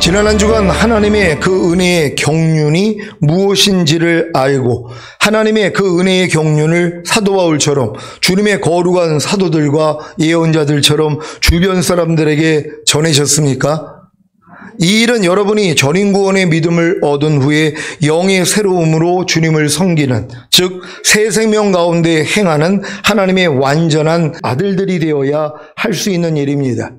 지난 한 주간 하나님의 그 은혜의 경륜이 무엇인지를 알고 하나님의 그 은혜의 경륜을 사도 바울처럼 주님의 거룩한 사도들과 예언자들처럼 주변 사람들에게 전하셨습니까? 이 일은 여러분이 전인구원의 믿음을 얻은 후에 영의 새로움으로 주님을 섬기는, 즉 새 생명 가운데 행하는 하나님의 완전한 아들들이 되어야 할 수 있는 일입니다.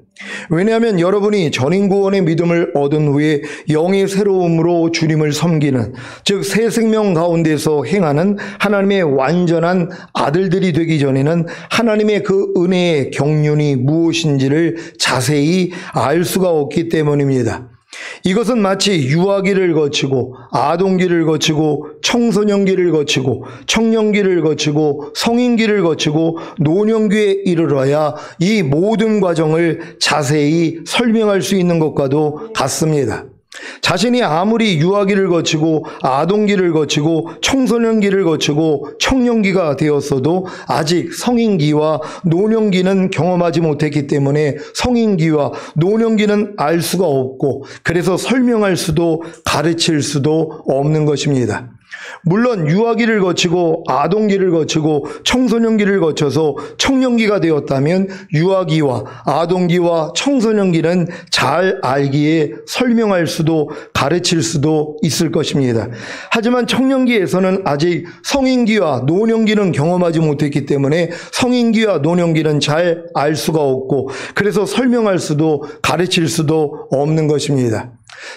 왜냐하면 여러분이 전인구원의 믿음을 얻은 후에 영의 새로움으로 주님을 섬기는, 즉 새 생명 가운데서 행하는 하나님의 완전한 아들들이 되기 전에는 하나님의 그 은혜의 경륜이 무엇인지를 자세히 알 수가 없기 때문입니다. 이것은 마치 유아기를 거치고 아동기를 거치고 청소년기를 거치고 청년기를 거치고 성인기를 거치고 노년기에 이르러야 이 모든 과정을 자세히 설명할 수 있는 것과도 같습니다. 자신이 아무리 유아기를 거치고 아동기를 거치고 청소년기를 거치고 청년기가 되었어도 아직 성인기와 노년기는 경험하지 못했기 때문에 성인기와 노년기는 알 수가 없고, 그래서 설명할 수도 가르칠 수도 없는 것입니다. 물론 유아기를 거치고 아동기를 거치고 청소년기를 거쳐서 청년기가 되었다면 유아기와 아동기와 청소년기는 잘 알기에 설명할 수도 가르칠 수도 있을 것입니다. 하지만 청년기에서는 아직 성인기와 노년기는 경험하지 못했기 때문에 성인기와 노년기는 잘 알 수가 없고, 그래서 설명할 수도 가르칠 수도 없는 것입니다.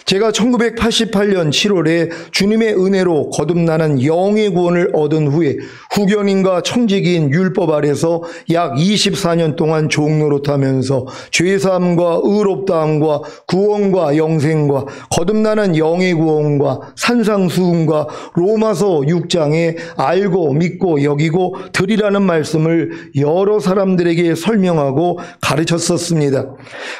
제가 1988년 7월에 주님의 은혜로 거듭나는 영의 구원을 얻은 후에 후견인과 청지기인 율법 아래서 약 24년 동안 종노릇하면서 죄사함과 의롭다함과 구원과 영생과 거듭나는 영의 구원과 산상수훈과 로마서 6장에 알고 믿고 여기고 드리라는 말씀을 여러 사람들에게 설명하고 가르쳤었습니다.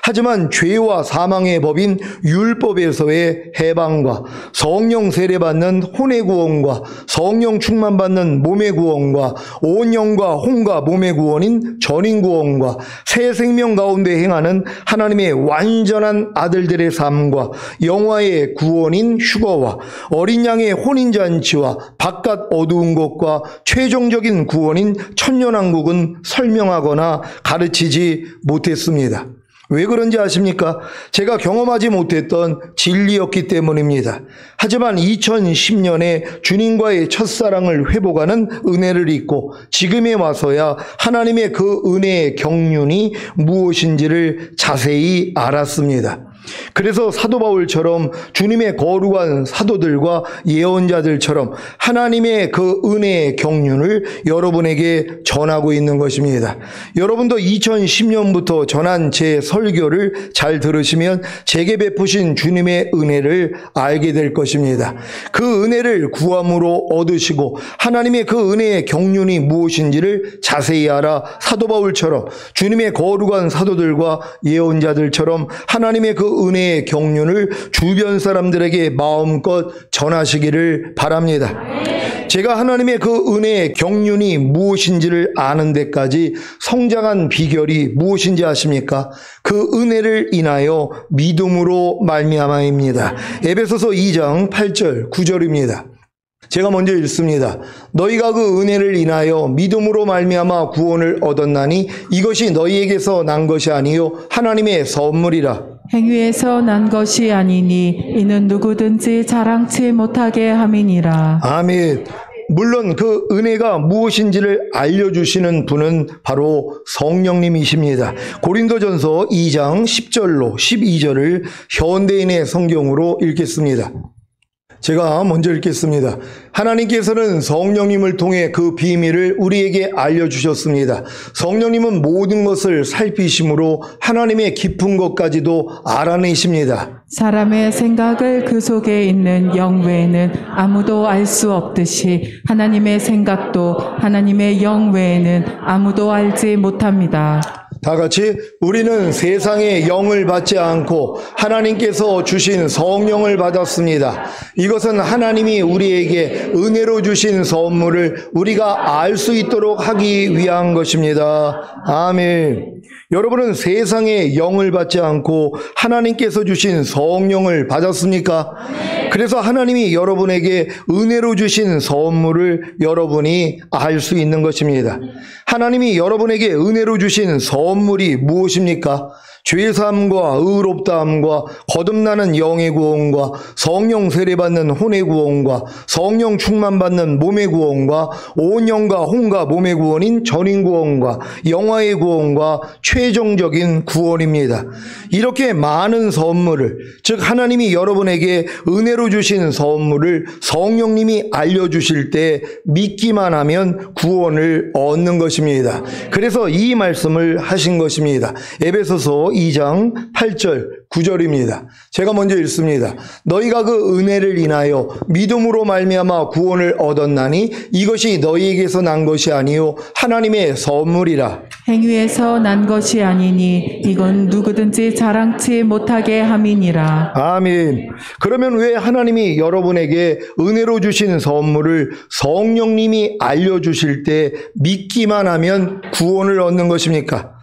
하지만 죄와 사망의 법인 율법에서의 해방과 성령 세례받는 혼의 구원과 성령 충만받는 몸의 구원과 온 영과 혼과 몸의 구원인 전인 구원과 새 생명 가운데 행하는 하나님의 완전한 아들들의 삶과 영화의 구원인 휴거와 어린 양의 혼인잔치와 바깥 어두운 것과 최종적인 구원인 천년왕국은 설명하거나 가르치지 못했습니다. 왜 그런지 아십니까? 제가 경험하지 못했던 진리였기 때문입니다. 하지만 2010년에 주님과의 첫사랑을 회복하는 은혜를 잊고 지금에 와서야 하나님의 그 은혜의 경륜이 무엇인지를 자세히 알았습니다. 그래서 사도 바울처럼 주님의 거룩한 사도들과 예언자들처럼 하나님의 그 은혜의 경륜을 여러분에게 전하고 있는 것입니다. 여러분도 2010년부터 전한 제 설교를 잘 들으시면 제게 베푸신 주님의 은혜를 알게 될 것입니다. 그 은혜를 구함으로 얻으시고 하나님의 그 은혜의 경륜이 무엇인지를 자세히 알아 사도 바울처럼 주님의 거룩한 사도들과 예언자들처럼 하나님의 그 은혜의 경륜을 주변 사람들에게 마음껏 전하시기를 바랍니다. 제가 하나님의 그 은혜의 경륜이 무엇인지를 아는 데까지 성장한 비결이 무엇인지 아십니까? 그 은혜를 인하여 믿음으로 말미암아입니다. 에베소서 2장 8절 9절입니다. 제가 먼저 읽습니다. 너희가 그 은혜를 인하여 믿음으로 말미암아 구원을 얻었나니 이것이 너희에게서 난 것이 아니요 하나님의 선물이라. 행위에서 난 것이 아니니 이는 누구든지 자랑치 못하게 함이니라. 아멘. 물론 그 은혜가 무엇인지를 알려주시는 분은 바로 성령님이십니다. 고린도전서 2장 10절로 12절을 현대인의 성경으로 읽겠습니다. 제가 먼저 읽겠습니다. 하나님께서는 성령님을 통해 그 비밀을 우리에게 알려주셨습니다. 성령님은 모든 것을 살피심으로 하나님의 깊은 것까지도 알아내십니다. 사람의 생각을 그 속에 있는 영 외에는 아무도 알 수 없듯이 하나님의 생각도 하나님의 영 외에는 아무도 알지 못합니다. 다 같이 우리는 세상의 영을 받지 않고 하나님께서 주신 성령을 받았습니다. 이것은 하나님이 우리에게 은혜로 주신 선물을 우리가 알 수 있도록 하기 위한 것입니다. 아멘. 여러분은 세상의 영을 받지 않고 하나님께서 주신 성령을 받았습니까? 그래서 하나님이 여러분에게 은혜로 주신 선물을 여러분이 알 수 있는 것입니다. 하나님이 여러분에게 은혜로 주신 선물이 무엇입니까? 죄사함과 의롭다함과 거듭나는 영의 구원과 성령 세례받는 혼의 구원과 성령 충만받는 몸의 구원과 온 영과 혼과 몸의 구원인 전인 구원과 영화의 구원과 최종적인 구원입니다. 이렇게 많은 선물을, 즉 하나님이 여러분에게 은혜로 주신 선물을 성령님이 알려주실 때 믿기만 하면 구원을 얻는 것입니다. 그래서 이 말씀을 하신 것입니다. 에베소서 2장 8절 9절입니다. 제가 먼저 읽습니다. 너희가 그 은혜를 인하여 믿음으로 말미암아 구원을 얻었나니 이것이 너희에게서 난 것이 아니요 하나님의 선물이라. 행위에서 난 것이 아니니 이건 누구든지 자랑치 못하게 함이니라. 아멘. 그러면 왜 하나님이 여러분에게 은혜로 주신 선물을 성령님이 알려주실 때 믿기만 하면 구원을 얻는 것입니까?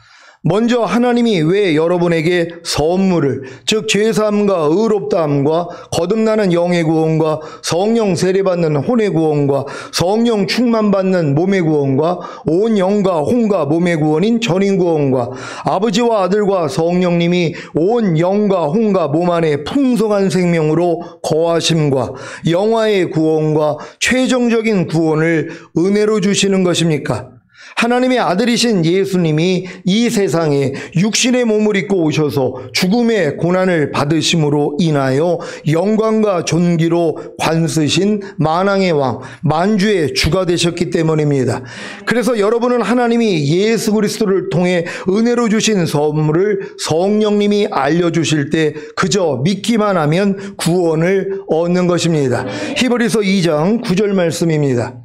먼저 하나님이 왜 여러분에게 선물을, 즉 죄사함과 의롭다함과 거듭나는 영의 구원과 성령 세례받는 혼의 구원과 성령 충만받는 몸의 구원과 온 영과 혼과 몸의 구원인 전인 구원과 아버지와 아들과 성령님이 온 영과 혼과 몸 안에 풍성한 생명으로 거하심과 영화의 구원과 최종적인 구원을 은혜로 주시는 것입니까? 하나님의 아들이신 예수님이 이 세상에 육신의 몸을 입고 오셔서 죽음의 고난을 받으심으로 인하여 영광과 존귀로 관쓰신 만왕의 왕, 만주의 주가 되셨기 때문입니다. 그래서 여러분은 하나님이 예수 그리스도를 통해 은혜로 주신 선물을 성령님이 알려주실 때 그저 믿기만 하면 구원을 얻는 것입니다. 히브리서 2장 9절 말씀입니다.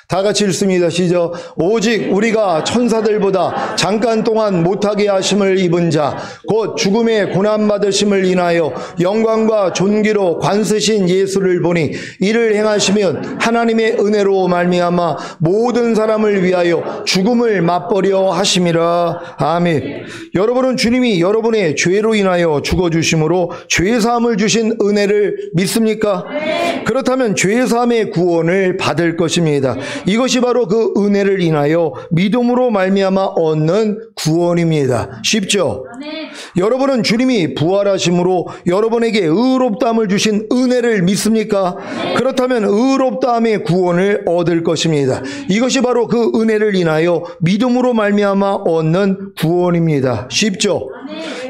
다 같이 읽습니다. 시작. 오직 우리가 천사들보다 잠깐 동안 못하게 하심을 입은 자 곧 죽음의 고난받으심을 인하여 영광과 존귀로 관쓰신 예수를 보니 이를 행하시면 하나님의 은혜로 말미암아 모든 사람을 위하여 죽음을 맛보려 하심이라. 아멘. 여러분은 주님이 여러분의 죄로 인하여 죽어주심으로 죄사함을 주신 은혜를 믿습니까? 그렇다면 죄사함의 구원을 받을 것입니다. 이것이 바로 그 은혜를 인하여 믿음으로 말미암아 얻는 구원입니다. 쉽죠? 여러분은 주님이 부활하심으로 여러분에게 의롭다함을 주신 은혜를 믿습니까? 그렇다면 의롭다함의 구원을 얻을 것입니다. 이것이 바로 그 은혜를 인하여 믿음으로 말미암아 얻는 구원입니다. 쉽죠?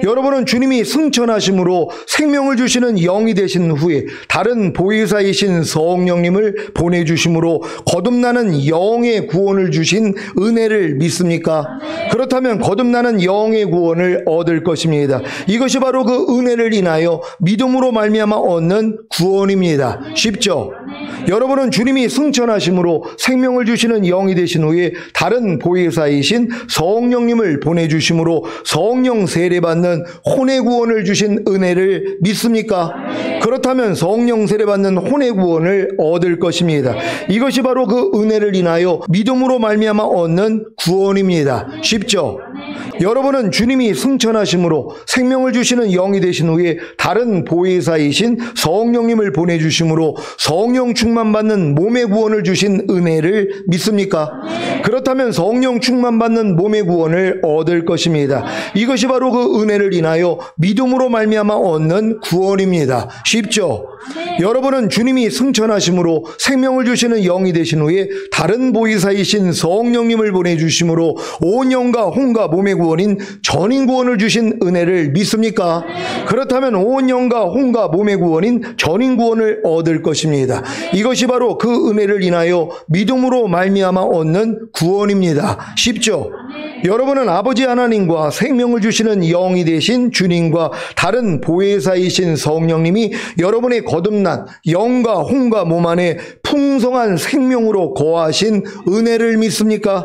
여러분은 주님이 승천하심으로 생명을 주시는 영이 되신 후에 다른 보혜사이신 성령님을 보내주심으로 거듭나는 영의 구원을 주신 은혜를 믿습니까? 그렇다면 거듭나는 영의 구원을 얻을 것입니다. 이것이 바로 그 은혜를 인하여 믿음으로 말미암아 얻는 구원입니다. 쉽죠? 여러분은 주님이 승천하심으로 생명을 주시는 영이 되신 후에 다른 보혜사이신 성령님을 보내주심으로 성령 세례받는 혼의 구원을 주신 은혜를 믿습니까? 그렇다면 성령 세례받는 혼의 구원을 얻을 것입니다. 이것이 바로 그 은혜를 인하여 믿음으로 말미암아 얻는 구원입니다. 쉽죠? 여러분은 주님이 승천하심으로 생명을 주시는 영이 되신 후에 다른 보혜사이신 성령님을 보내주심으로 성령 충만받는 몸의 구원을 주신 은혜를 믿습니까? 그렇다면 성령 충만받는 몸의 구원을 얻을 것입니다. 이것이 바로 그 은혜를 인하여 믿음으로 말미암아 얻는 구원입니다. 쉽죠? 여러분은 주님이 승천하심으로 생명을 주시는 영이 되신 후에 다른 보혜사이신 성령님을 보내주심으로 온 영과 혼과 몸의 구원인 전인 구원을 주신 은혜를 믿습니까? 그렇다면 온 영과 혼과 몸의 구원인 전인 구원을 얻을 것입니다. 이것이 바로 그 은혜를 인하여 믿음으로 말미암아 얻는 구원입니다. 쉽죠? 여러분은 아버지 하나님과 생명을 주시는 영이 되신 주님과 다른 보혜사이신 성령님이 여러분의 거듭난 영과 혼과 몸 안에 풍성한 생명으로 거하신 은혜를 믿습니까?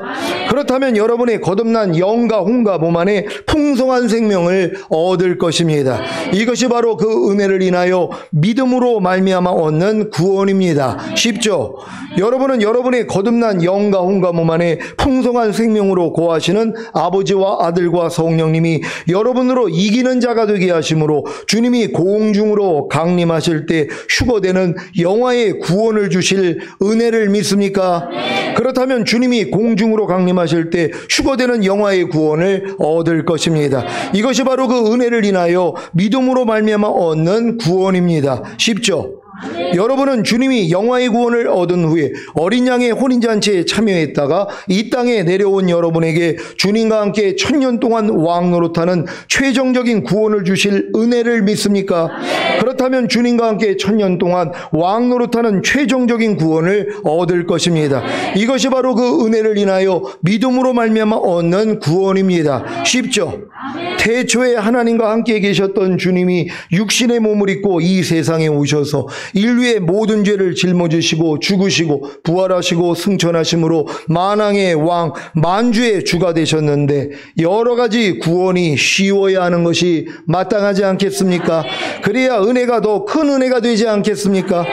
그렇다면 여러분의 거듭난 영과 혼과 몸 안에 풍성한 생명을 얻을 것입니다. 이것이 바로 그 은혜를 인하여 믿음으로 말미암아 얻는 구원입니다. 쉽죠? 여러분은 여러분의 거듭난 영과 혼과 몸 안에 풍성한 생명으로 거하시는 아버지와 아들과 성령님이 여러분으로 이기는 자가 되게 하심으로 주님이 공중으로 강림하실 때 휴거되는 영화의 구원을 주실 은혜를 믿습니까? 그렇다면 주님이 공중으로 강림하실 때 휴거되는 영화의 구원을 얻을 것입니다. 이것이 바로 그 은혜를 인하여 믿음으로 말미암아 얻는 구원입니다. 쉽죠? 여러분은 주님이 영화의 구원을 얻은 후에 어린 양의 혼인잔치에 참여했다가 이 땅에 내려온 여러분에게 주님과 함께 1000년 동안 왕 노릇하는 최종적인 구원을 주실 은혜를 믿습니까? 그렇다면 주님과 함께 1000년 동안 왕 노릇하는 최종적인 구원을 얻을 것입니다. 이것이 바로 그 은혜를 인하여 믿음으로 말미암아 얻는 구원입니다. 쉽죠? 태초에 하나님과 함께 계셨던 주님이 육신의 몸을 입고 이 세상에 오셔서 인류의 모든 죄를 짊어지시고 죽으시고 부활하시고 승천하심으로 만왕의 왕 만주의 주가 되셨는데 여러 가지 구원이 쉬워야 하는 것이 마땅하지 않겠습니까? 그래야 은혜가 더 큰 은혜가 되지 않겠습니까?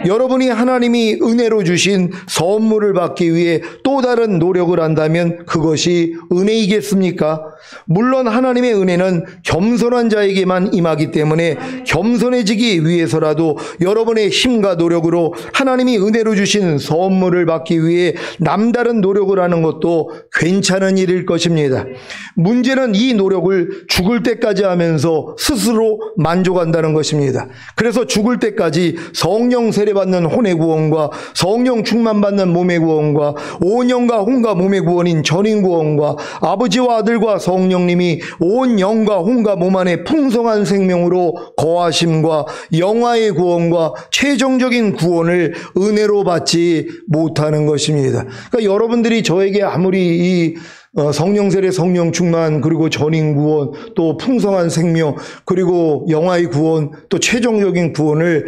여러분이 하나님이 은혜로 주신 선물을 받기 위해 또 다른 노력을 한다면 그것이 은혜이겠습니까? 물론 하나님의 은혜는 겸손한 자에게만 임하기 때문에 겸손해지기 위해서라도 여러분의 힘과 노력으로 하나님이 은혜로 주신 선물을 받기 위해 남다른 노력을 하는 것도 괜찮은 일일 것입니다. 문제는 이 노력을 죽을 때까지 하면서 스스로 만족한다는 것입니다. 그래서 죽을 때까지 성령 세례받는 혼의 구원과 성령 충만받는 몸의 구원과 온 영과 혼과 몸의 구원인 전인 구원과 아버지와 아들과 성령님이 온 영과 혼과 몸 안에 풍성한 생명으로 거하심과 영화의 구원과 최종적인 구원을 은혜로 받지 못하는 것입니다. 그러니까 여러분들이 저에게 아무리 이 성령 세례, 성령 충만, 그리고 전인 구원, 또 풍성한 생명, 그리고 영화의 구원, 또 최종적인 구원을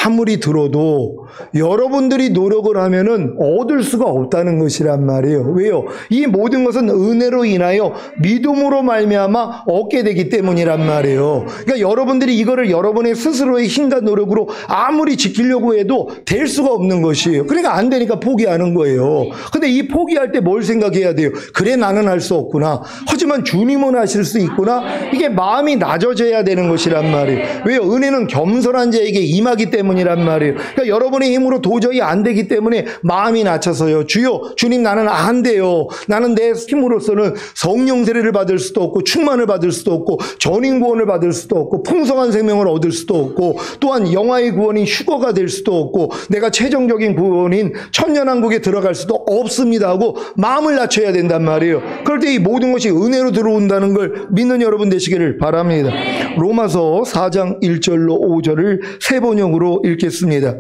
아무리 들어도 여러분들이 노력을 하면은 얻을 수가 없다는 것이란 말이에요. 왜요? 이 모든 것은 은혜로 인하여 믿음으로 말미암아 얻게 되기 때문이란 말이에요. 그러니까 여러분들이 이거를 여러분의 스스로의 힘과 노력으로 아무리 지키려고 해도 될 수가 없는 것이에요. 그러니까 안 되니까 포기하는 거예요. 근데 이 포기할 때 뭘 생각해야 돼요? 그래, 나는 할 수 없구나. 하지만 주님은 하실 수 있구나. 이게 마음이 낮아져야 되는 것이란 말이에요. 왜요? 은혜는 겸손한 자에게 임하기 때문이란 말이에요. 그러니까 여러분의 힘으로 도저히 안 되기 때문에 마음이 낮춰서요. 주여, 주님, 나는 안 돼요. 나는 내 힘으로서는 성령 세례를 받을 수도 없고 충만을 받을 수도 없고 전인 구원을 받을 수도 없고 풍성한 생명을 얻을 수도 없고 또한 영화의 구원인 휴거가 될 수도 없고 내가 최종적인 구원인 천년왕국에 들어갈 수도 없습니다 하고 마음을 낮춰야 된단 말이에요. 그럴 때 이 모든 것이 은혜로 들어온다는 걸 믿는 여러분 되시기를 바랍니다. 로마서 4장 1절로 5절을 새 번역으로 읽겠습니다.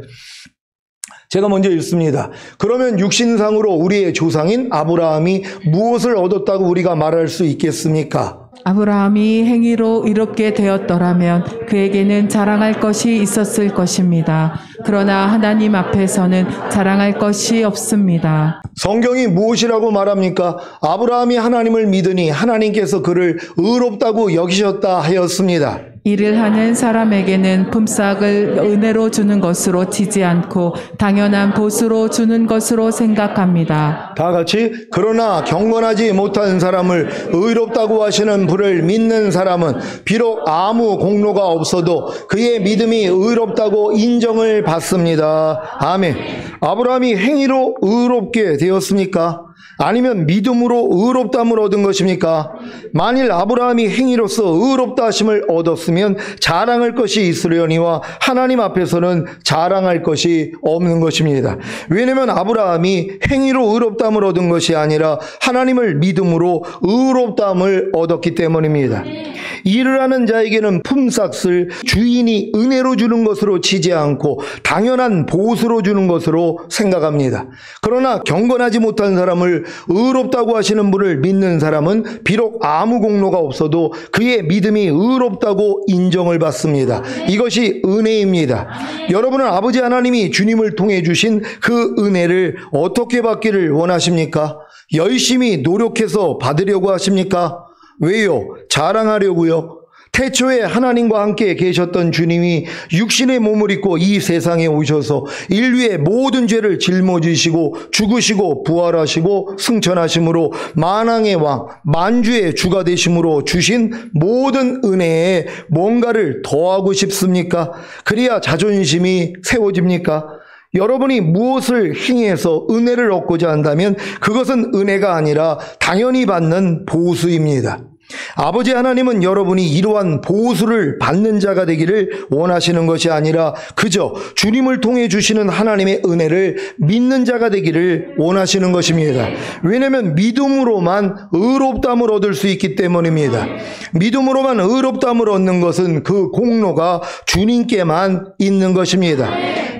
제가 먼저 읽습니다. 그러면 육신상으로 우리의 조상인 아브라함이 무엇을 얻었다고 우리가 말할 수 있겠습니까? 아브라함이 행위로 의롭게 되었더라면 그에게는 자랑할 것이 있었을 것입니다. 그러나 하나님 앞에서는 자랑할 것이 없습니다. 성경이 무엇이라고 말합니까? 아브라함이 하나님을 믿으니 하나님께서 그를 의롭다고 여기셨다 하였습니다. 일을 하는 사람에게는 품삯을 은혜로 주는 것으로 치지 않고 당연한 보수로 주는 것으로 생각합니다. 다 같이 그러나 경건하지 못한 사람을 의롭다고 하시는 분을 믿는 사람은 비록 아무 공로가 없어도 그의 믿음이 의롭다고 인정을 받습니다. 아멘. 아브라함이 행위로 의롭게 되었습니까? 아니면 믿음으로 의롭다함을 얻은 것입니까? 만일 아브라함이 행위로서 의롭다 하심을 얻었으면 자랑할 것이 있으려니와 하나님 앞에서는 자랑할 것이 없는 것입니다. 왜냐하면 아브라함이 행위로 의롭다함을 얻은 것이 아니라 하나님을 믿음으로 의롭다함을 얻었기 때문입니다. 일을 하는 자에게는 품삯을 주인이 은혜로 주는 것으로 치지 않고 당연한 보수로 주는 것으로 생각합니다. 그러나 경건하지 못한 사람을 의롭다고 하시는 분을 믿는 사람은 비록 아무 공로가 없어도 그의 믿음이 의롭다고 인정을 받습니다. 이것이 은혜입니다. 여러분은 아버지 하나님이 주님을 통해 주신 그 은혜를 어떻게 받기를 원하십니까? 열심히 노력해서 받으려고 하십니까? 왜요? 자랑하려고요. 태초에 하나님과 함께 계셨던 주님이 육신의 몸을 입고 이 세상에 오셔서 인류의 모든 죄를 짊어지시고 죽으시고 부활하시고 승천하심으로 만왕의 왕, 만주의 주가 되심으로 주신 모든 은혜에 뭔가를 더하고 싶습니까? 그래야 자존심이 세워집니까? 여러분이 무엇을 행해서 은혜를 얻고자 한다면 그것은 은혜가 아니라 당연히 받는 보수입니다. 아버지 하나님은 여러분이 이러한 보수를 받는 자가 되기를 원하시는 것이 아니라 그저 주님을 통해 주시는 하나님의 은혜를 믿는 자가 되기를 원하시는 것입니다. 왜냐하면 믿음으로만 의롭다함을 얻을 수 있기 때문입니다. 믿음으로만 의롭다함을 얻는 것은 그 공로가 주님께만 있는 것입니다.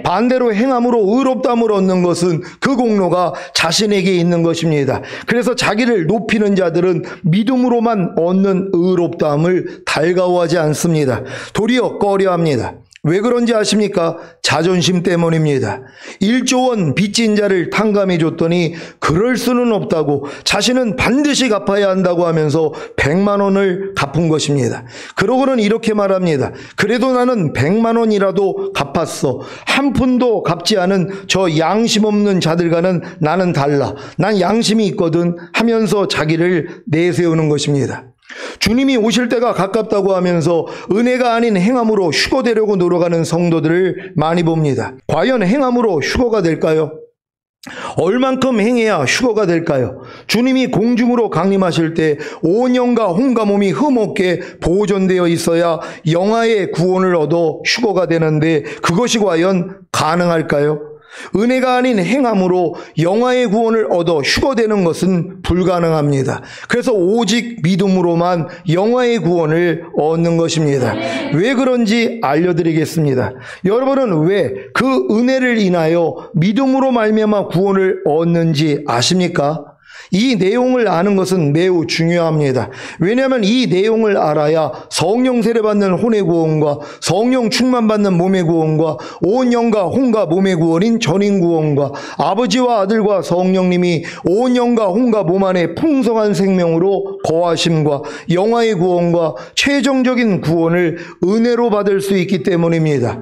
반대로 행함으로 의롭다함을 얻는 것은 그 공로가 자신에게 있는 것입니다. 그래서 자기를 높이는 자들은 믿음으로만 얻는 의롭다함을 달가워하지 않습니다. 도리어 꺼려합니다. 왜 그런지 아십니까? 자존심 때문입니다. 1조 원 빚진 자를 탕감해 줬더니 그럴 수는 없다고 자신은 반드시 갚아야 한다고 하면서 100만 원을 갚은 것입니다. 그러고는 이렇게 말합니다. 그래도 나는 100만 원이라도 갚았어. 한 푼도 갚지 않은 저 양심 없는 자들과는 나는 달라. 난 양심이 있거든 하면서 자기를 내세우는 것입니다. 주님이 오실 때가 가깝다고 하면서 은혜가 아닌 행함으로 휴거되려고 노력하는 성도들을 많이 봅니다. 과연 행함으로 휴거가 될까요? 얼만큼 행해야 휴거가 될까요? 주님이 공중으로 강림하실 때 온 영과 혼과 몸이 흠없게 보존되어 있어야 영화의 구원을 얻어 휴거가 되는데 그것이 과연 가능할까요? 은혜가 아닌 행함으로 영화의 구원을 얻어 휴거되는 것은 불가능합니다. 그래서 오직 믿음으로만 영화의 구원을 얻는 것입니다. 왜 그런지 알려드리겠습니다. 여러분은 왜 그 은혜를 인하여 믿음으로 말미암아 구원을 얻는지 아십니까? 이 내용을 아는 것은 매우 중요합니다. 왜냐하면 이 내용을 알아야 성령 세례받는 혼의 구원과 성령 충만받는 몸의 구원과 온 영과 혼과 몸의 구원인 전인 구원과 아버지와 아들과 성령님이 온 영과 혼과 몸 안에 풍성한 생명으로 거하심과 영화의 구원과 최종적인 구원을 은혜로 받을 수 있기 때문입니다.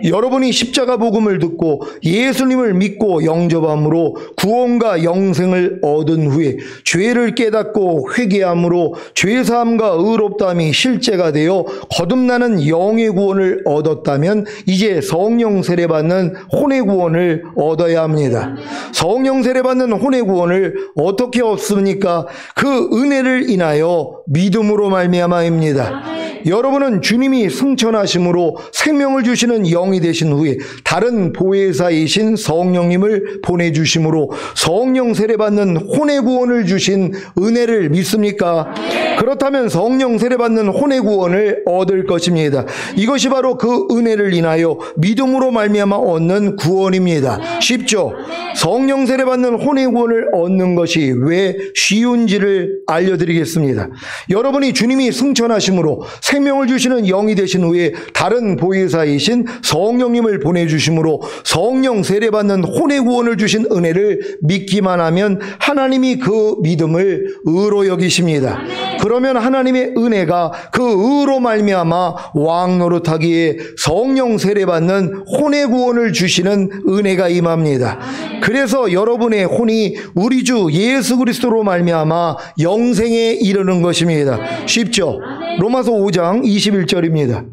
여러분이 십자가 복음을 듣고 예수님을 믿고 영접함으로 구원과 영생을 얻은 후에 죄를 깨닫고 회개함으로 죄사함과 의롭다함이 실제가 되어 거듭나는 영의 구원을 얻었다면 이제 성령 세례받는 혼의 구원을 얻어야 합니다. 성령 세례받는 혼의 구원을 어떻게 얻습니까? 그 은혜를 인하여 믿음으로 말미암아입니다. 여러분은 주님이 승천하심으로 생명을 주시는 영이 되신 후에 다른 보혜사이신 성령님을 보내주심으로 성령 세례받는 혼의 구원을 주신 은혜를 믿습니까? 그렇다면 성령 세례받는 혼의 구원을 얻을 것입니다. 이것이 바로 그 은혜를 인하여 믿음으로 말미암아 얻는 구원입니다. 쉽죠? 성령 세례받는 혼의 구원을 얻는 것이 왜 쉬운지를 알려드리겠습니다. 여러분이 주님이 승천하심으로 생명을 주시는 영이 되신 후에 다른 보혜사이신 성령님을 보내주심으로 성령 세례받는 혼의 구원을 주신 은혜를 믿기만 하면 하나님이 그 믿음을 의로 여기십니다. 그러면 하나님의 은혜가 그 의로 말미암아 왕 노릇하기에 성령 세례받는 혼의 구원을 주시는 은혜가 임합니다. 그래서 여러분의 혼이 우리 주 예수 그리스도로 말미암아 영생에 이르는 것입니다. 쉽죠? 로마서 5장 21절입니다.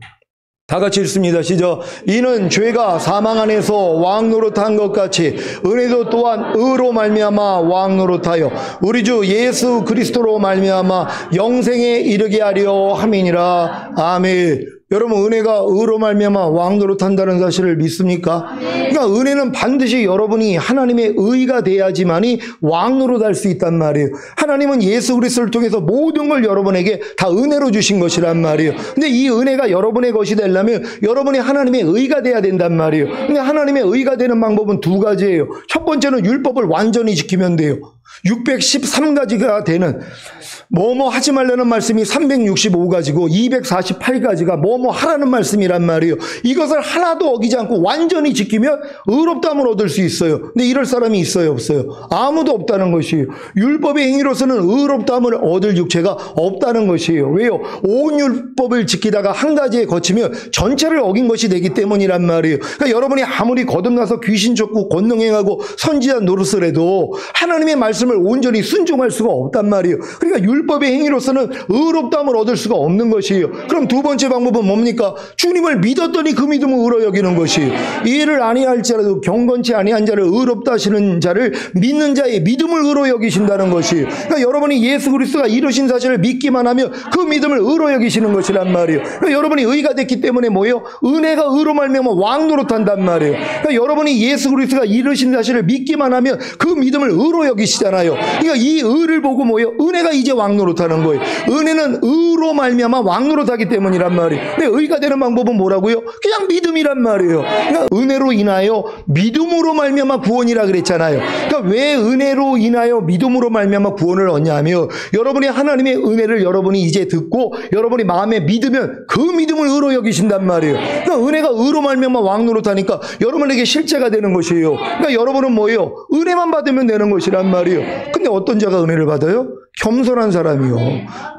다 같이 읽습니다. 시작. 이는 죄가 사망 안에서 왕 노릇한 것 같이 은혜도 또한 의로 말미암아 왕 노릇하여 우리 주 예수 그리스도로 말미암아 영생에 이르게 하려 함이니라. 아멘. 여러분, 은혜가 의로 말미암아 왕 노릇한다는 사실을 믿습니까? 그러니까 은혜는 반드시 여러분이 하나님의 의가 돼야지만이 왕 노릇할 수 있단 말이에요. 하나님은 예수 그리스도를 통해서 모든 걸 여러분에게 다 은혜로 주신 것이란 말이에요. 근데 이 은혜가 여러분의 것이 되려면 여러분이 하나님의 의가 돼야 된단 말이에요. 근데 하나님의 의가 되는 방법은 두 가지예요. 첫 번째는 율법을 완전히 지키면 돼요. 613가지가 되는 뭐뭐 하지 말라는 말씀이 365가지고 248가지가 뭐뭐 하라는 말씀이란 말이에요. 이것을 하나도 어기지 않고 완전히 지키면 의롭다함을 얻을 수 있어요. 근데 이럴 사람이 있어요, 없어요? 아무도 없다는 것이에요. 율법의 행위로서는 의롭다함을 얻을 육체가 없다는 것이에요. 왜요? 온 율법을 지키다가 한 가지에 거치면 전체를 어긴 것이 되기 때문이란 말이에요. 그러니까 여러분이 아무리 거듭나서 귀신 쫓고 권능행하고 선지자 노릇을 해도 하나님의 말씀을 온전히 순종할 수가 없단 말이에요. 그러니까 율법의 행위로서는 의롭다함을 얻을 수가 없는 것이에요. 그럼 두 번째 방법은 뭡니까? 주님을 믿었더니 그 믿음을 의로 여기는 것이에요. 이를 아니할지라도 경건치 아니한 자를 의롭다 하시는 자를 믿는 자의 믿음을 의로 여기신다는 것이에요. 그러니까 여러분이 예수 그리스도가 이루신 사실을 믿기만 하면 그 믿음을 의로 여기시는 것이란 말이에요. 그러니까 여러분이 의가 됐기 때문에 뭐예요? 은혜가 의로 말미암아 왕 노릇한단 말이에요. 그러니까 여러분이 예수 그리스도가 이루신 사실을 믿기만 하면 그 믿음을 의로 여기시잖아요. 그러니까 이 의를 보고 뭐예요? 은혜가 이제 왕 노릇하는 거예요. 은혜는 의로 말미암아 왕 노릇하기 때문이란 말이에요. 근데 의가 되는 방법은 뭐라고요? 그냥 믿음이란 말이에요. 그러니까 은혜로 인하여 믿음으로 말미암아 구원이라 그랬잖아요. 그러니까 왜 은혜로 인하여 믿음으로 말미암아 구원을 얻냐면 여러분이 하나님의 은혜를 여러분이 이제 듣고 여러분이 마음에 믿으면 그 믿음을 의로 여기신단 말이에요. 그러니까 은혜가 의로 말미암아 왕 노릇하니까 여러분에게 실제가 되는 것이에요. 그러니까 여러분은 뭐예요? 은혜만 받으면 되는 것이란 말이에요. 근데 어떤 자가 은혜를 받아요? 겸손한 사람이요.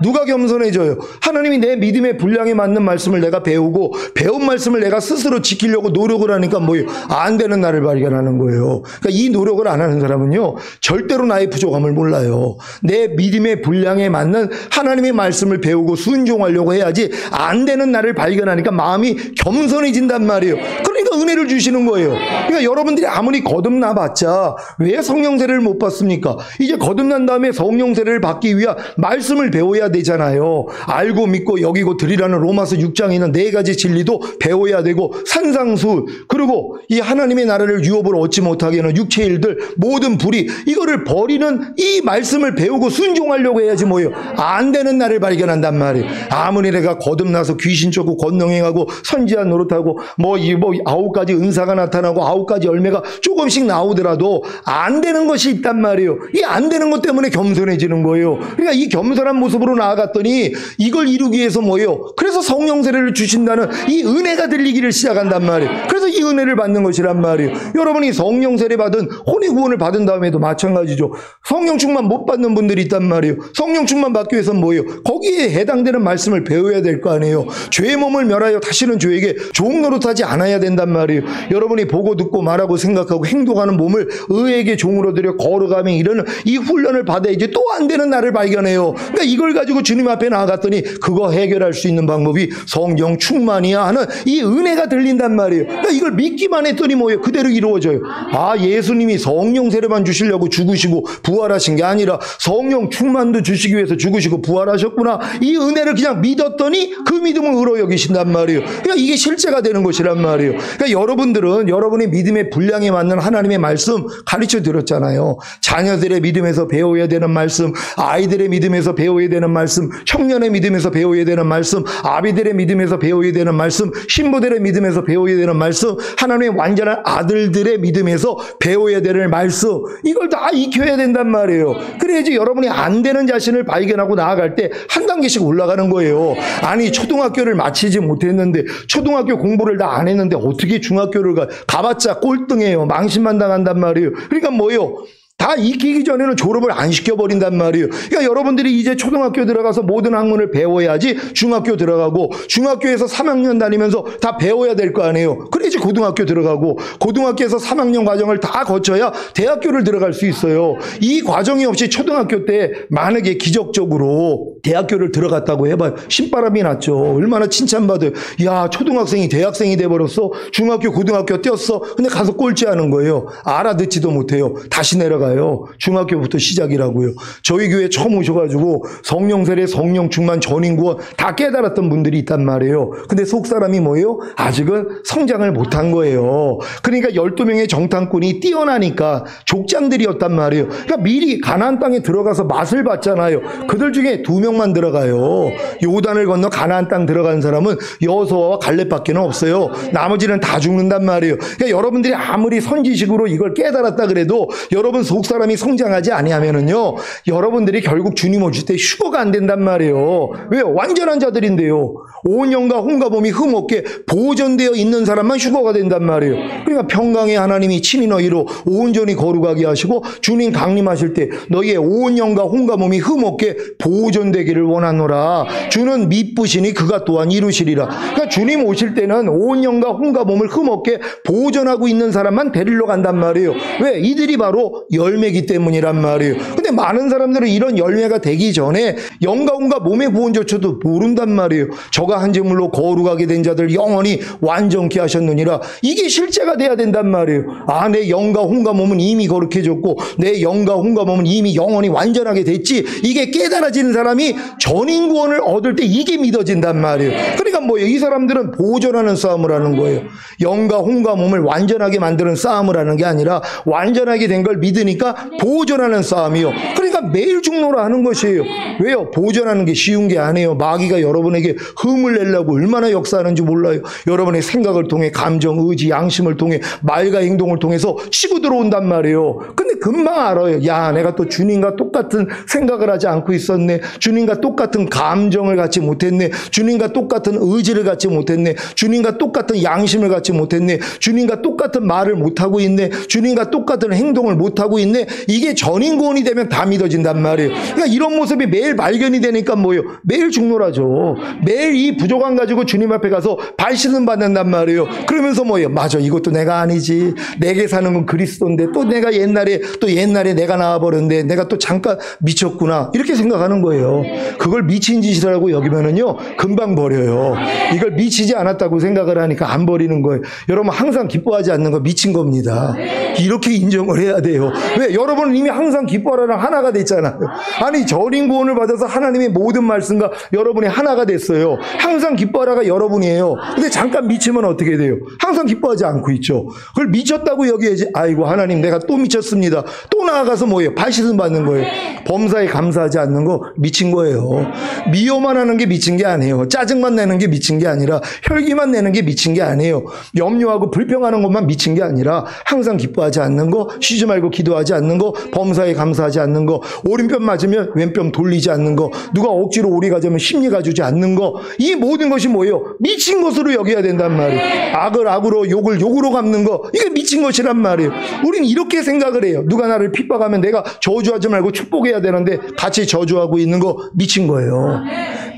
누가 겸손해져요? 하나님이 내 믿음의 분량에 맞는 말씀을 내가 배우고 배운 말씀을 내가 스스로 지키려고 노력을 하니까 뭐예요? 안 되는 나를 발견하는 거예요. 그러니까 이 노력을 안 하는 사람은요, 절대로 나의 부족함을 몰라요. 내 믿음의 분량에 맞는 하나님의 말씀을 배우고 순종하려고 해야지 안 되는 나를 발견하니까 마음이 겸손해진단 말이에요. 그러니까 은혜를 주시는 거예요. 그러니까 여러분들이 아무리 거듭나 봤자 왜 성령 세례를 못 받습니까? 이제 거듭난 다음에 성령 세례를 받기 위한 말씀을 배워야 되잖아요. 알고 믿고 여기고 드리라는 로마서 6장에 있는 4가지 진리도 배워야 되고 산상수훈, 그리고 이 하나님의 나라를 유업으로 얻지 못하게 하는 육체의 일들, 모든 불의, 이거를 버리는 이 말씀을 배우고 순종하려고 해야지 뭐예요? 안 되는 나를 발견한단 말이에요. 아무리 내가 거듭나서 귀신 쫓고 권능행하고 선지자 노릇하고 뭐 9가지 은사가 나타나고 9가지 열매가 조금씩 나오더라도 안 되는 것이 있단 말이에요. 이 안 되는 것 때문에 겸손해지는 거예요. 그러니까 이 겸손한 모습으로 나아갔더니 이걸 이루기 위해서 뭐예요? 그래서 성령 세례를 주신다는 이 은혜가 들리기를 시작한단 말이에요. 그래서 이 은혜를 받는 것이란 말이에요. 여러분이 성령 세례 받은 혼의 구원을 받은 다음에도 마찬가지죠. 성령 충만 못 받는 분들이 있단 말이에요. 성령 충만 받기 위해서는 뭐예요? 거기에 해당되는 말씀을 배워야 될 거 아니에요. 죄의 몸을 멸하여 다시는 죄에게 종 노릇하지 않아야 된단 말이에요. 여러분이 보고 듣고 말하고 생각하고 행동하는 몸을 의에게 종으로 들여 거룩하며 이러는 이 훈련을 받아야지 또 안 되는 나를 발견해요. 그러니까 이걸 가지고 주님 앞에 나아갔더니 그거 해결할 수 있는 방법이 성령 충만이야 하는 이 은혜가 들린단 말이에요. 그러니까 이걸 믿기만 했더니 뭐예요? 그대로 이루어져요. 아, 예수님이 성령 세례만 주시려고 죽으시고 부활하신 게 아니라 성령 충만도 주시기 위해서 죽으시고 부활하셨구나. 이 은혜를 그냥 믿었더니 그 믿음을 의로 여기신단 말이에요. 그러니까 이게 실제가 되는 것이란 말이에요. 그러니까 여러분들은 여러분의 믿음의 분량에 맞는 하나님의 말씀 가르쳐 드렸잖아요. 자녀들의 믿음에서 배워야 되는 말씀, 아이들의 믿음에서 배워야 되는 말씀, 청년의 믿음에서 배워야 되는 말씀, 아비들의 믿음에서 배워야 되는 말씀, 신부들의 믿음에서 배워야 되는 말씀, 하나님의 완전한 아들들의 믿음에서 배워야 되는 말씀, 이걸 다 익혀야 된단 말이에요. 그래야지 여러분이 안 되는 자신을 발견하고 나아갈 때 한 단계씩 올라가는 거예요. 아니, 초등학교를 마치지 못했는데, 초등학교 공부를 다 안 했는데 어떻게 중학교를 가봤자 꼴등해요. 망신만 당한단 말이에요. 그러니까 뭐예요? 다 익히기 전에는 졸업을 안 시켜버린단 말이에요. 그러니까 여러분들이 이제 초등학교 들어가서 모든 학문을 배워야지 중학교 들어가고, 중학교에서 3학년 다니면서 다 배워야 될 거 아니에요. 그래야지 고등학교 들어가고, 고등학교에서 3학년 과정을 다 거쳐야 대학교를 들어갈 수 있어요. 이 과정이 없이 초등학교 때 만약에 기적적으로 대학교를 들어갔다고 해봐요. 신바람이 났죠. 얼마나 칭찬받아요. 야, 초등학생이 대학생이 돼버렸어. 중학교 고등학교 뛰었어. 근데 가서 꼴찌하는 거예요. 알아듣지도 못해요. 다시 내려가요. 중학교부터 시작이라고요. 저희 교회 처음 오셔가지고 성령 세례, 성령 충만, 전인 구원 다 깨달았던 분들이 있단 말이에요. 근데 속 사람이 뭐예요? 아직은 성장을 못한 거예요. 그러니까 12명의 정탐꾼이 뛰어나니까 족장들이었단 말이에요. 그러니까 미리 가나안 땅에 들어가서 맛을 봤잖아요. 그들 중에 2명만 들어가요. 요단을 건너 가나안 땅 들어간 사람은 여호수아와 갈렙밖에 없어요. 나머지는 다 죽는단 말이에요. 그러니까 여러분들이 아무리 선지식으로 이걸 깨달았다 그래도 여러분 속 사람이 성장하지 아니하면은요, 여러분들이 결국 주님 오실 때 휴거가 안 된단 말이에요. 왜요? 완전한 자들인데요. 온 영과 혼과 몸이 흠없게 보존되어 있는 사람만 휴거가 된단 말이에요. 그러니까 평강의 하나님이 친히 너희로 온전히 거룩하게 하시고 주님 강림하실 때 너희의 온 영과 혼과 몸이 흠없게 보존되기를 원하노라. 주는 미쁘시니 그가 또한 이루시리라. 그러니까 주님 오실 때는 온 영과 혼과 몸을 흠없게 보존하고 있는 사람만 데리러 간단 말이에요. 왜? 이들이 바로 열매기 때문이란 말이에요. 근데 많은 사람들은 이런 열매가 되기 전에 영과 혼과 몸의 구원조차도 모른단 말이에요. 저가 한 제물로 거룩하게 된 자들 영원히 완전케 하셨느니라. 이게 실제가 돼야 된단 말이에요. 아, 내 영과 혼과 몸은 이미 거룩해졌고 내 영과 혼과 몸은 이미 영원히 완전하게 됐지. 이게 깨달아지는 사람이 전인 구원을 얻을 때 이게 믿어진단 말이에요. 그러니까 뭐예요? 이 사람들은 보존하는 싸움을 하는 거예요. 영과 혼과 몸을 완전하게 만드는 싸움을 하는 게 아니라 완전하게 된 걸 믿으니까 보존하는 싸움이요. 그러니까 매일 죽노라 하는 것이에요. 왜요? 보존하는 게 쉬운 게 아니에요. 마귀가 여러분에게 흠을 내려고 얼마나 역사하는지 몰라요. 여러분의 생각을 통해 감정, 의지, 양심을 통해 말과 행동을 통해서 치고 들어온단 말이에요. 근데 금방 알아요. 야, 내가 또 주님과 똑같은 생각을 하지 않고 있었네. 주님과 똑같은 감정을 갖지 못했네. 주님과 똑같은 의지를 갖지 못했네. 주님과 똑같은 양심을 갖지 못했네. 주님과 똑같은 말을 못하고 있네. 주님과 똑같은 행동을 못하고 있네. 이게 전인구원이 되면 다 믿어진단 말이에요. 그러니까 이런 모습이 매일 발견이 되니까 뭐예요? 매일 죽노라죠. 매일 이 부족함 가지고 주님 앞에 가서 발신은 받는단 말이에요. 그러면서 뭐예요? 맞아, 이것도 내가 아니지. 내게 사는 건 그리스도인데 또 내가 옛날에 내가 나와버렸는데 내가 또 잠깐 미쳤구나. 이렇게 생각하는 거예요. 그걸 미친 짓이라고 여기면은요, 금방 버려요. 이걸 미치지 않았다고 생각을 하니까 안 버리는 거예요. 여러분 항상 기뻐하지 않는 거 미친 겁니다. 이렇게 인정을 해야 돼요. 왜? 여러분은 이미 항상 기뻐하라랑 하나가 됐잖아요. 아니, 전인 구원을 받아서 하나님의 모든 말씀과 여러분이 하나가 됐어요. 항상 기뻐하라가 여러분이에요. 근데 잠깐 미치면 어떻게 돼요? 항상 기뻐하지 않고 있죠. 그걸 미쳤다고 여기야지. 아이고 하나님, 내가 또 미쳤습니다. 또 나아가서 뭐예요? 발시즌 받는 거예요. 범사에 감사하지 않는 거 미친 거예요. 미워만 하는 게 미친 게 아니에요. 짜증만 내는 게 미친 게 아니라 혈기만 내는 게 미친 게 아니에요. 염려하고 불평하는 것만 미친 게 아니라 항상 기뻐하지 않는 거, 쉬지 말고 기도하지 않는 거, 범사에 감사하지 않는 거, 오른편 맞으면 왼편 돌리지 않는 거, 누가 억지로 오리 가자면 심리 가주지 않는 거, 이 모든 것이 뭐예요? 미친 것으로 여겨야 된단 말이에요. 악을 악으로, 욕을 욕으로 갚는 거, 이게 미친 것이란 말이에요. 우린 이렇게 생각을 해요. 누가 나를 핍박하면 내가 저주하지 말고 축복해야 되는데 같이 저주하고 있는 거 미친 거예요.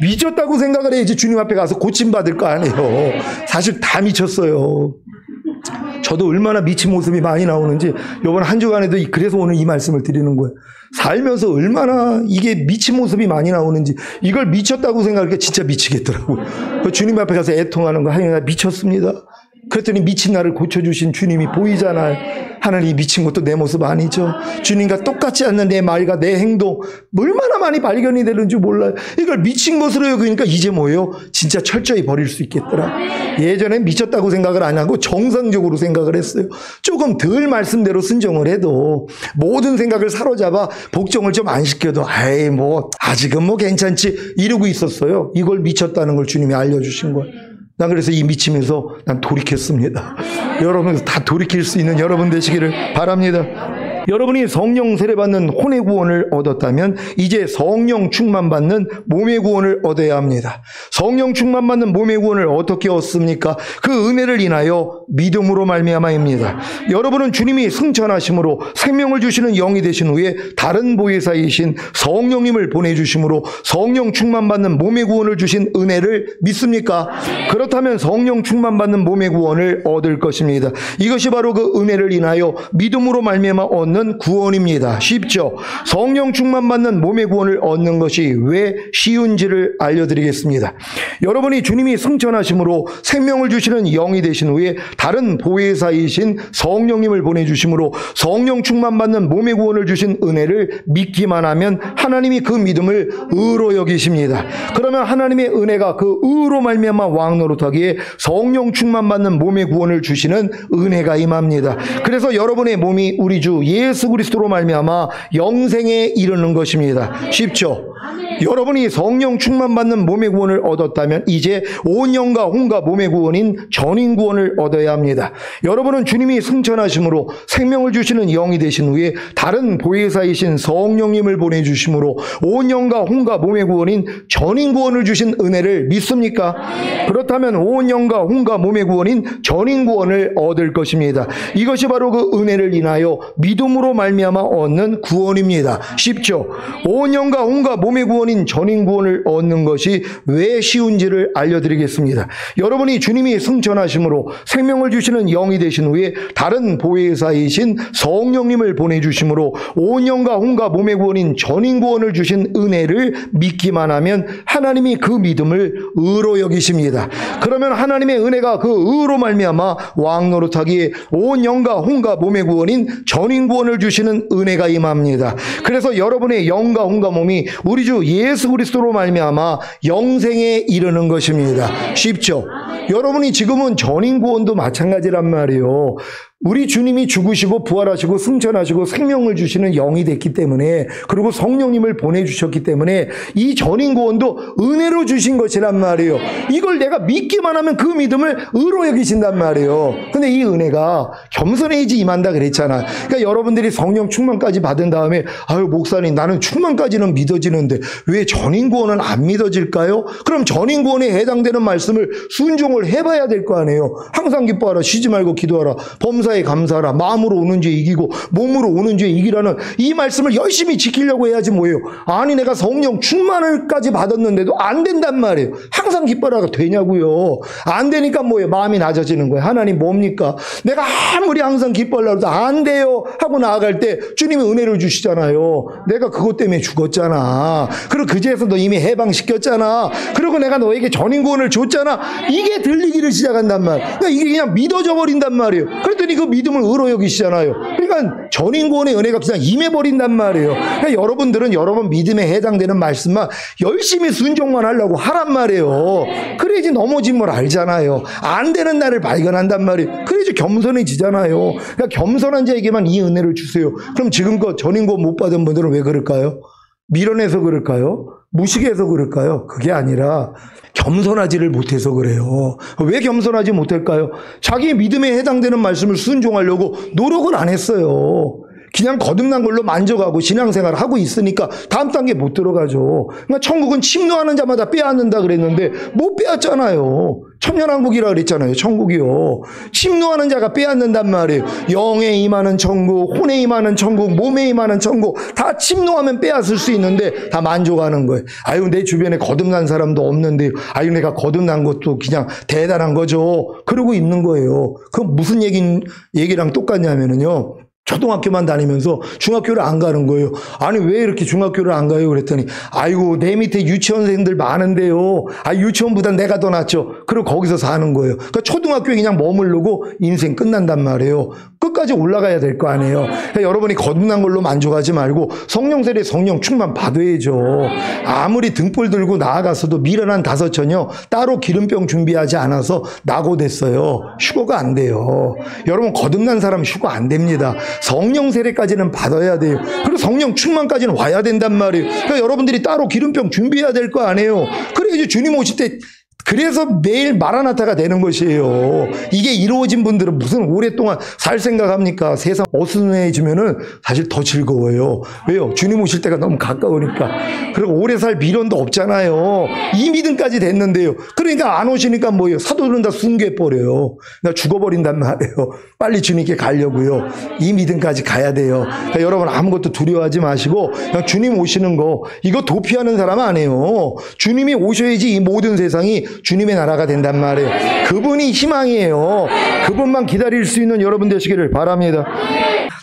미쳤다고 생각을 해야지 주님 앞에 가서 고침받을 거 아니에요. 사실 다 미쳤어요. 저도 얼마나 미친 모습이 많이 나오는지 이번 한 주간에도 그래서 오늘 이 말씀을 드리는 거예요. 살면서 얼마나 이게 미친 모습이 많이 나오는지, 이걸 미쳤다고 생각하니까 진짜 미치겠더라고요. 주님 앞에 가서 애통하는 거, 하나님 나 미쳤습니다. 그랬더니 미친 나를 고쳐주신 주님이 보이잖아요. 하나님, 미친 것도 내 모습 아니죠. 주님과 똑같지 않는 내 말과 내 행동 얼마나 많이 발견이 되는지 몰라요. 이걸 미친 것으로 여기니까 이제 뭐예요? 진짜 철저히 버릴 수 있겠더라. 예전엔 미쳤다고 생각을 안 하고 정상적으로 생각을 했어요. 조금 덜 말씀대로 순종을 해도 모든 생각을 사로잡아 복종을 좀 안 시켜도 아이 뭐 아직은 뭐 괜찮지 이러고 있었어요. 이걸 미쳤다는 걸 주님이 알려주신 거예요. 난 그래서 이 미치면서 난 돌이켰습니다. 여러분 다 돌이킬 수 있는 여러분 되시기를 바랍니다. 여러분이 성령 세례받는 혼의 구원을 얻었다면 이제 성령 충만받는 몸의 구원을 얻어야 합니다. 성령 충만받는 몸의 구원을 어떻게 얻습니까? 그 은혜를 인하여 믿음으로 말미암아입니다. 여러분은 주님이 승천하심으로 생명을 주시는 영이 되신 후에 다른 보혜사이신 성령님을 보내주심으로 성령 충만받는 몸의 구원을 주신 은혜를 믿습니까? 그렇다면 성령 충만받는 몸의 구원을 얻을 것입니다. 이것이 바로 그 은혜를 인하여 믿음으로 말미암아 얻는 구원입니다. 쉽죠? 성령 충만받는 몸의 구원을 얻는 것이 왜 쉬운지를 알려드리겠습니다. 여러분이 주님이 승천하심으로 생명을 주시는 영이 되신 후에 다른 보혜사이신 성령님을 보내주심으로 성령 충만받는 몸의 구원을 주신 은혜를 믿기만 하면 하나님이 그 믿음을 의로 여기십니다. 그러면 하나님의 은혜가 그 의로 말미암아 왕노릇하기에 성령 충만받는 몸의 구원을 주시는 은혜가 임합니다. 그래서 여러분의 몸이 우리 주 예수 그리스도로 말미암아 영생에 이르는 것입니다. 쉽죠? 여러분이 성령 충만받는 몸의 구원을 얻었다면 이제 온 영과 혼과 몸의 구원인 전인 구원을 얻어야 합니다. 여러분은 주님이 승천하심으로 생명을 주시는 영이 되신 후에 다른 보혜사이신 성령님을 보내주심으로 온 영과 혼과 몸의 구원인 전인 구원을 주신 은혜를 믿습니까? 그렇다면 온 영과 혼과 몸의 구원인 전인 구원을 얻을 것입니다. 이것이 바로 그 은혜를 인하여 믿음으로 말미암아 얻는 구원입니다. 쉽죠? 온 영과 혼과 몸의 구원인 전인 구원을 얻는 것이 왜 쉬운지를 알려드리겠습니다. 여러분이 주님이 승천하심으로 생명을 주시는 영이 되신 후에 다른 보혜사이신 성령님을 보내주심으로 온 영과 혼과 몸의 구원인 전인 구원을 주신 은혜를 믿기만 하면 하나님이 그 믿음을 의로 여기십니다. 그러면 하나님의 은혜가 그 의로 말미암아 왕 노릇하기에 온 영과 혼과 몸의 구원인 전인 구원을 주시는 은혜가 임합니다. 그래서 여러분의 영과 혼과 몸이 우리 주 예수 그리스도로 말미암아 영생에 이르는 것입니다. 쉽죠? 여러분이 지금은 전인 구원도 마찬가지란 말이에요. 우리 주님이 죽으시고 부활하시고 승천하시고 생명을 주시는 영이 됐기 때문에, 그리고 성령님을 보내주셨기 때문에 이 전인 구원도 은혜로 주신 것이란 말이에요. 이걸 내가 믿기만 하면 그 믿음을 의로 여기신단 말이에요. 근데 이 은혜가 겸손해야지 임한다 그랬잖아. 그러니까 여러분들이 성령 충만까지 받은 다음에 아유 목사님 나는 충만까지는 믿어지는데 왜 전인 구원은 안 믿어질까요? 그럼 전인 구원에 해당되는 말씀을 순종을 해봐야 될 거 아니에요. 항상 기뻐하라, 쉬지 말고 기도하라, 범사에 감사하라, 마음으로 오는 죄 이기고 몸으로 오는 죄 이기라는 이 말씀을 열심히 지키려고 해야지 뭐예요. 아니 내가 성령 충만을까지 받았는데도 안 된단 말이에요. 항상 기뻐하라가 되냐고요. 안 되니까 뭐예요. 마음이 낮아지는 거예요. 하나님 뭡니까? 내가 아무리 항상 기뻐하려고 해도 안 돼요 하고 나아갈 때 주님이 은혜를 주시잖아요. 내가 그것 때문에 죽었잖아. 그리고 그 죄에서 너 이미 해방시켰잖아. 그리고 내가 너에게 전인구원을 줬잖아. 이게 들리기를 시작한단 말이에요. 그러니까 이게 그냥 믿어져 버린단 말이에요. 그랬더니 그 믿음을 의로 여기시잖아요. 그러니까 전인구원의 은혜가 그냥 임해버린단 말이에요. 그러니까 여러분들은 여러분 믿음에 해당되는 말씀만 열심히 순종만 하려고 하란 말이에요. 그래야지 넘어진 걸 알잖아요. 안 되는 날을 발견한단 말이에요. 그래야지 겸손해지잖아요. 그러니까 겸손한 자에게만 이 은혜를 주세요. 그럼 지금껏 전인구원 못 받은 분들은 왜 그럴까요? 밀어내서 그럴까요? 무식해서 그럴까요? 그게 아니라 겸손하지를 못해서 그래요. 왜 겸손하지 못할까요? 자기 믿음에 해당되는 말씀을 순종하려고 노력은 안 했어요. 그냥 거듭난 걸로 만족하고 신앙생활을 하고 있으니까 다음 단계 못 들어가죠. 그러니까 천국은 침노하는 자마다 빼앗는다 그랬는데 못 빼앗잖아요. 천년왕국이라 그랬잖아요. 천국이요. 침노하는 자가 빼앗는단 말이에요. 영에 임하는 천국, 혼에 임하는 천국, 몸에 임하는 천국 다 침노하면 빼앗을 수 있는데 다 만족하는 거예요. 아유 내 주변에 거듭난 사람도 없는데 아유 내가 거듭난 것도 그냥 대단한 거죠. 그러고 있는 거예요. 그 무슨 얘기랑 똑같냐면요. 초등학교만 다니면서 중학교를 안 가는 거예요. 아니 왜 이렇게 중학교를 안 가요? 그랬더니 아이고 내 밑에 유치원생들 많은데요. 아 유치원보다 내가 더 낫죠. 그리고 거기서 사는 거예요. 그러니까 초등학교에 그냥 머무르고 인생 끝난단 말이에요. 끝까지 올라가야 될 거 아니에요. 그러니까 여러분이 거듭난 걸로 만족하지 말고 성령 세례 성령 충만 받아야죠. 아무리 등불 들고 나아가서도 미련한 다섯처녀 따로 기름병 준비하지 않아서 낙오됐어요. 휴거가 안 돼요. 여러분 거듭난 사람 휴거 안 됩니다. 성령 세례까지는 받아야 돼요. 그리고 성령 충만까지는 와야 된단 말이에요. 그러니까 여러분들이 따로 기름병 준비해야 될 거 아니에요. 그래야지 주님 오실 때 그래서 매일 마라나타가 되는 것이에요. 이게 이루어진 분들은 무슨 오랫동안 살 생각합니까? 세상 어수선해지면은 사실 더 즐거워요. 왜요? 주님 오실 때가 너무 가까우니까. 그리고 오래 살 미련도 없잖아요. 이 믿음까지 됐는데요. 그러니까 안 오시니까 뭐예요? 사도들은 다 순교해버려요. 나 죽어버린단 말이에요. 빨리 주님께 가려고요. 이 믿음까지 가야 돼요. 그러니까 여러분 아무것도 두려워하지 마시고 그냥 주님 오시는 거 이거 도피하는 사람 아니에요. 주님이 오셔야지 이 모든 세상이 주님의 나라가 된단 말이에요. 그분이 희망이에요. 그분만 기다릴 수 있는 여러분 되시기를 바랍니다.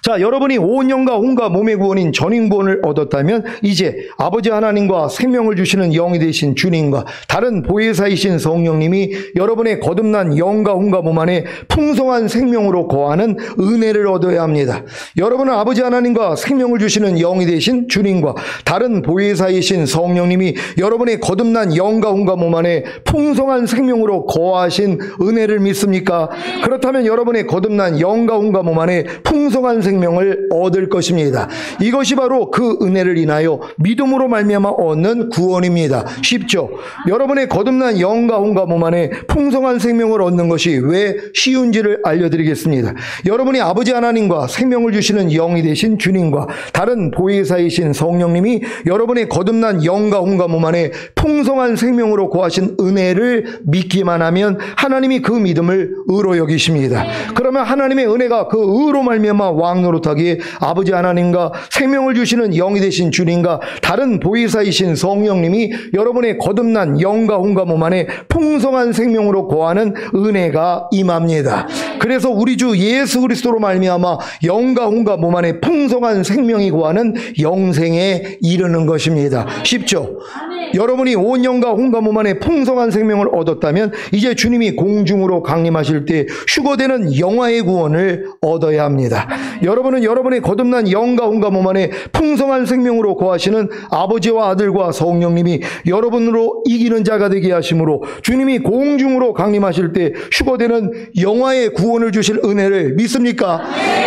자, 여러분이 온 영과 혼과 몸의 구원인 전인 구원을 얻었다면 이제 아버지 하나님과 생명을 주시는 영이 되신 주님과 다른 보혜사이신 성령님이 여러분의 거듭난 영과 혼과 몸 안에 풍성한 생명으로 거하는 은혜를 얻어야 합니다. 여러분은 아버지 하나님과 생명을 주시는 영이 되신 주님과 다른 보혜사이신 성령님이 여러분의 거듭난 영과 혼과 몸 안에 풍성한 생명으로 거하신 은혜를 믿습니까? 그렇다면 여러분의 거듭난 영과 혼과 몸 안에 풍성한 생명을 얻을 것입니다. 이것이 바로 그 은혜를 인하여 믿음으로 말미암아 얻는 구원입니다. 쉽죠? 여러분의 거듭난 영과 혼과 몸 안에 풍성한 생명을 얻는 것이 왜 쉬운지를 알려드리겠습니다. 여러분이 아버지 하나님과 생명을 주시는 영이 되신 주님과 다른 보혜사이신 성령님이 여러분의 거듭난 영과 혼과 몸 안에 풍성한 생명으로 거하신 은혜를 믿기만 하면 하나님이 그 믿음을 의로 여기십니다. 그러면 하나님의 은혜가 그 의로 말미암아 왕 노릇하기에 아버지 하나님과 생명을 주시는 영이 되신 주님과 다른 보혜사이신 성령님이 여러분의 거듭난 영과 혼과 몸 안에 풍성한 생명으로 거하는 은혜가 임합니다. 그래서 우리 주 예수 그리스도로 말미암아 영과 혼과 몸 안에 풍성한 생명이 거하는 영생에 이르는 것입니다. 쉽죠? 여러분이 온 영과 혼과 몸 안에 풍성한 생명을 얻었다면 이제 주님이 공중으로 강림하실 때 휴거되는 영화의 구원을 얻어야 합니다. 여러분은 여러분의 거듭난 영과 혼과 몸 안에 풍성한 생명으로 거하시는 아버지와 아들과 성령님이 여러분으로 이기는 자가 되게 하심으로 주님이 공중으로 강림하실 때 휴거되는 영화의 구원을 주실 은혜를 믿습니까?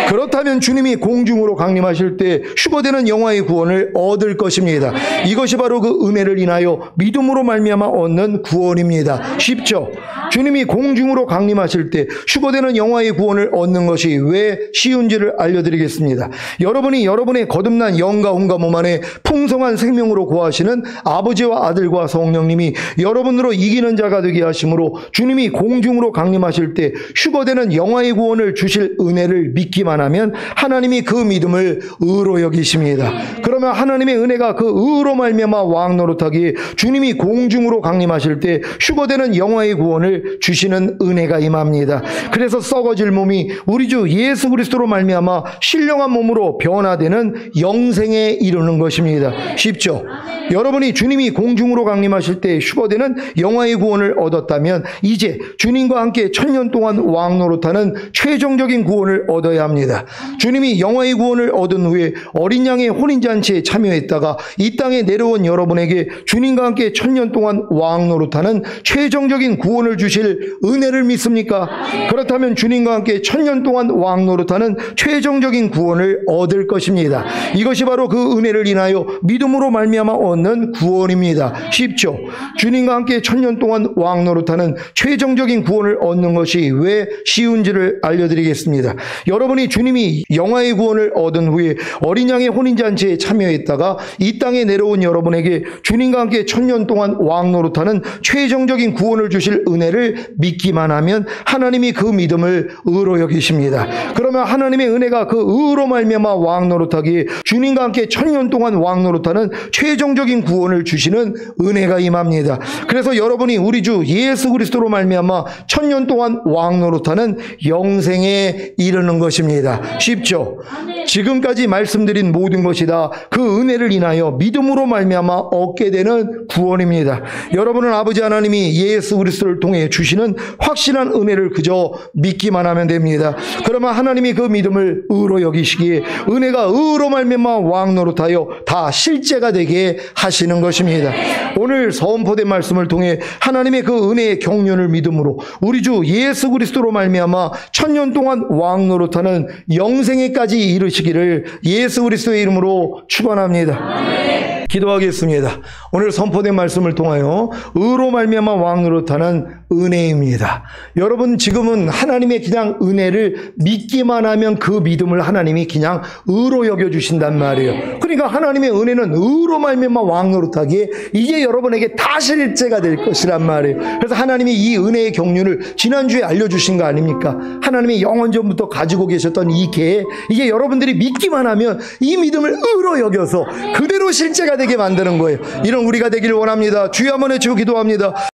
그렇다면 주님이 공중으로 강림하실 때 휴거되는 영화의 구원을 얻을 것입니다. 이것이 바로 그 은혜를 인하여 믿음으로 말미암아 얻는 구원입니다. 쉽죠? 주님이 공중으로 강림하실 때 휴거되는 영화의 구원을 얻는 것이 왜 쉬운지를 알려드리겠습니다. 여러분이 여러분의 거듭난 영과 혼과 몸 안에 풍성한 생명으로 거하시는 아버지와 아들과 성령님이 여러분으로 이기는 자가 되게 하심으로 주님이 공중으로 강림하실 때 휴거되는 영화의 구원을 주실 은혜를 믿기만 하면 하나님이 그 믿음을 의로 여기십니다. 그러면 하나님의 은혜가 그 의로 말미암아 왕 노릇하기에 주님이 공중으로 강림하실 때 휴거되는 영화의 구원을 주시는 은혜가 임합니다. 그래서 썩어질 몸이 우리 주 예수 그리스도로 말미암아 신령한 몸으로 변화되는 영생에 이르는 것입니다. 쉽죠? 여러분이 주님이 공중으로 강림하실 때 휴거되는 영화의 구원을 얻었다면 이제 주님과 함께 천년 동안 왕 노릇하는 최종적인 구원을 얻어야 합니다. 주님이 영화의 구원을 얻은 후에 어린 양의 혼인잔치에 참여했다가 이 땅에 내려온 여러분에게 주님과 함께 천년 동안 왕 노릇하는 최종적인 구원을 주실 은혜를 믿습니까? 그렇다면 주님과 함께 천년 동안 왕 노릇하는 최종적인 구원을 얻을 것입니다. 이것이 바로 그 은혜를 인하여 믿음으로 말미암아 얻는 구원입니다. 쉽죠? 주님과 함께 천년 동안 왕 노릇하는 최종적인 구원을 얻는 것이 왜 쉬운지를 알려드리겠습니다. 여러분이 주님이 영화의 구원을 얻은 후에 어린 양의 혼인잔치에 참여했다가 이 땅에 내려온 여러분에게 주님과 함께 천년 동안 왕 노릇하는 최종적인 구원을 주실 은혜를 믿기만 하면 하나님이 그 믿음을 의로 여기십니다. 그러면 하나님의 은혜가 그 의로 말미암아 왕 노릇하기에 주님과 함께 천년 동안 왕 노릇하는 최종적인 구원을 주시는 은혜가 임합니다. 그래서 여러분이 우리 주 예수 그리스도로 말미암아 천년 동안 왕 노릇하는 영생에 이르는 것입니다. 쉽죠? 지금까지 말씀드린 모든 것이 다 그 은혜를 인하여 믿음으로 말미암아 얻게 되는 구원입니다. 여러분은 아버지 하나님이 예수 그리스도를 통해 주시는 확실한 은혜를 그저 믿기만 하면 됩니다. 그러면 하나님이 그 믿음을 의로 여기시기에 은혜가 의로 말미암아 왕 노릇하여 다 실제가 되게 하시는 것입니다. 오늘 선포된 말씀을 통해 하나님의 그 은혜의 경륜을 믿음으로 우리 주 예수 그리스도로 말미암아 천년 동안 왕 노릇하는 영생에까지 이르시기를 예수 그리스도의 이름으로 축원합니다. 기도하겠습니다. 오늘 선포된 말씀을 통하여 의로 말미암아 왕 노릇하는 은혜입니다. 여러분 지금은 하나님의 그냥 은혜를 믿기만 하면 그 믿음을 하나님이 그냥 의로 여겨주신단 말이에요. 그러니까 하나님의 은혜는 의로 말미암아 왕 노릇하기에 이제 여러분에게 다 실제가 될 것이란 말이에요. 그래서 하나님이 이 은혜의 경륜을 지난주에 알려주신 거 아닙니까? 하나님이 영원전부터 가지고 계셨던 이 계에 이제 여러분들이 믿기만 하면 이 믿음을 의로 여겨서 그대로 실제가 되게 만드는 거예요. 이런 우리가 되기를 원합니다. 주여 한번 외치고 기도합니다.